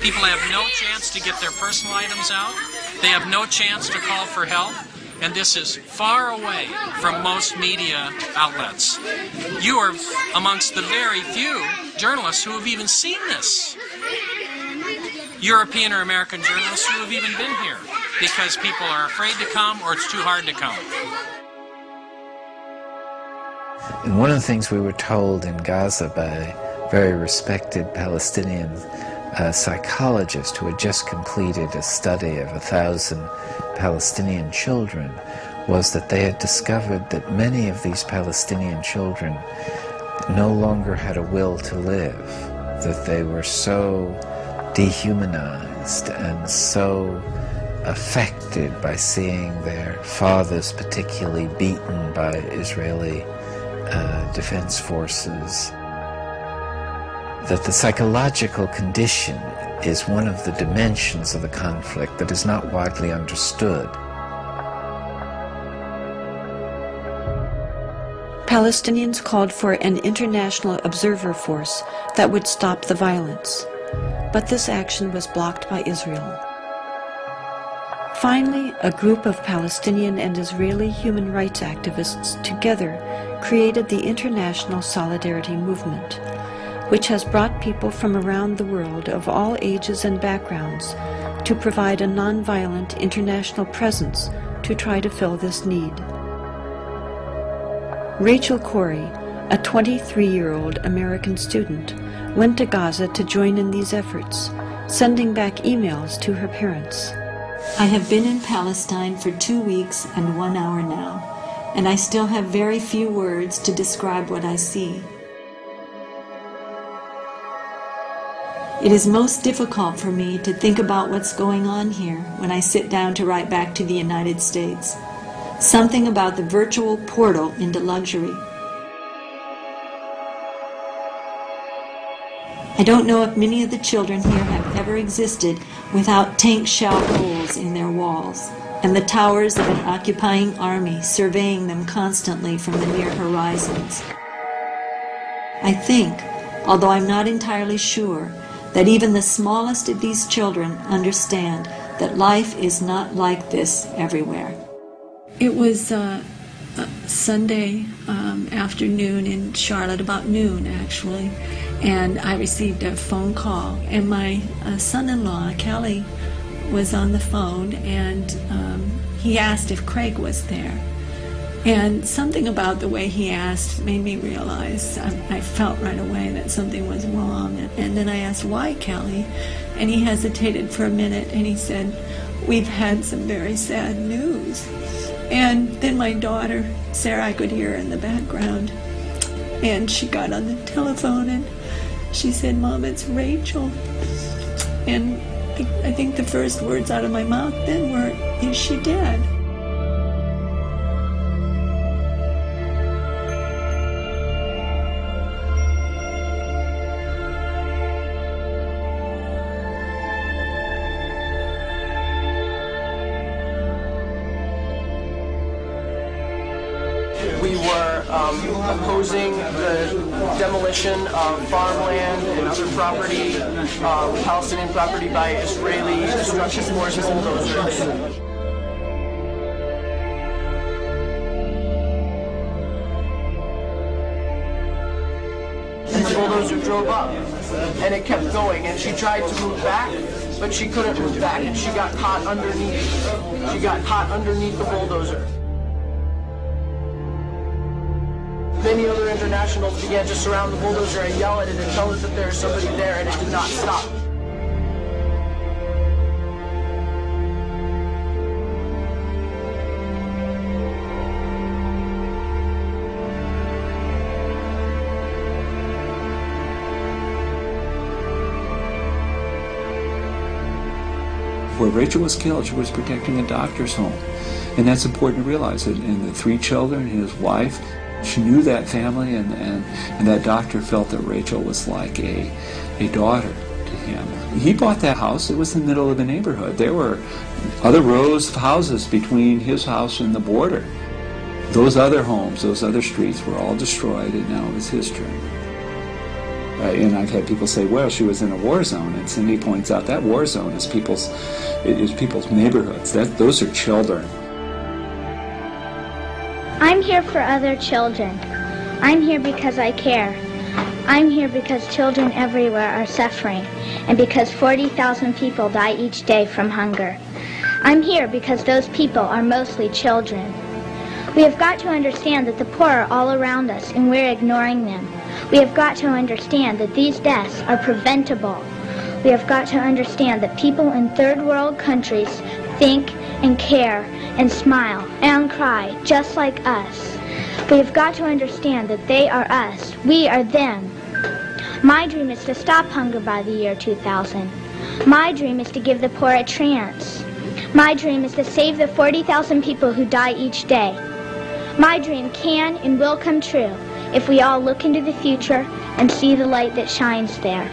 People have no chance to get their personal items out. They have no chance to call for help. And this is far away from most media outlets. You are amongst the very few journalists who have even seen this. European or American journalists who have even been here because people are afraid to come or it's too hard to come. And one of the things we were told in Gaza by a very respected Palestinian psychologist who had just completed a study of 1,000 Palestinian children was that they had discovered that many of these Palestinian children no longer had a will to live, that they were so dehumanized and so affected by seeing their fathers particularly beaten by Israeli defense forces, that the psychological condition is one of the dimensions of the conflict that is not widely understood. Palestinians called for an international observer force that would stop the violence, but this action was blocked by Israel. Finally, a group of Palestinian and Israeli human rights activists together created the International Solidarity Movement, which has brought people from around the world of all ages and backgrounds to provide a nonviolent international presence to try to fill this need. Rachel Corrie, a 23-year-old American student, went to Gaza to join in these efforts, sending back emails to her parents. I have been in Palestine for 2 weeks and 1 hour now, and I still have very few words to describe what I see. It is most difficult for me to think about what's going on here when I sit down to write back to the United States. Something about the virtual portal into luxury. I don't know if many of the children here have ever existed without tank shell holes in their walls, and the towers of an occupying army surveying them constantly from the near horizons. I think, although I'm not entirely sure, that even the smallest of these children understand that life is not like this everywhere. It was Sunday afternoon in Charlotte, about noon actually, and I received a phone call, and my son-in-law, Kelly, was on the phone, and he asked if Craig was there. And something about the way he asked made me realize, I felt right away that something was wrong. And then I asked, why, Kelly? And he hesitated for a minute, and he said, we've had some very sad news. And then my daughter, Sarah, I could hear her in the background, and she got on the telephone, and she said, Mom, it's Rachel. And I think the first words out of my mouth then were, is she dead? We were opposing the demolition of farmland and other property, Palestinian property, by Israeli destruction forces and bulldozers. And the bulldozer drove up, and it kept going, and she tried to move back, but she couldn't move back, and she got caught underneath. She got caught underneath the bulldozer. Many other internationals began to surround the bulldozer and yell at it and tell us that there is somebody there, and it did not stop. Where Rachel was killed, she was protecting a doctor's home. And that's important to realize. And the 3 children, his wife, she knew that family, and that doctor felt that Rachel was like a daughter to him. He bought that house. It was in the middle of the neighborhood. There were other rows of houses between his house and the border. Those other homes, those other streets were all destroyed, and now it was his turn. And I've had people say, well, she was in a war zone, and Cindy points out that war zone is people's neighborhoods. Those are children. I'm here for other children. I'm here because I care. I'm here because children everywhere are suffering, and because 40,000 people die each day from hunger. I'm here because those people are mostly children. We have got to understand that the poor are all around us and we're ignoring them. We have got to understand that these deaths are preventable. We have got to understand that people in third world countries think and care and smile and cry just like us. We have got to understand that they are us. We are them. My dream is to stop hunger by the year 2000. My dream is to give the poor a chance. My dream is to save the 40,000 people who die each day. My dream can and will come true if we all look into the future and see the light that shines there.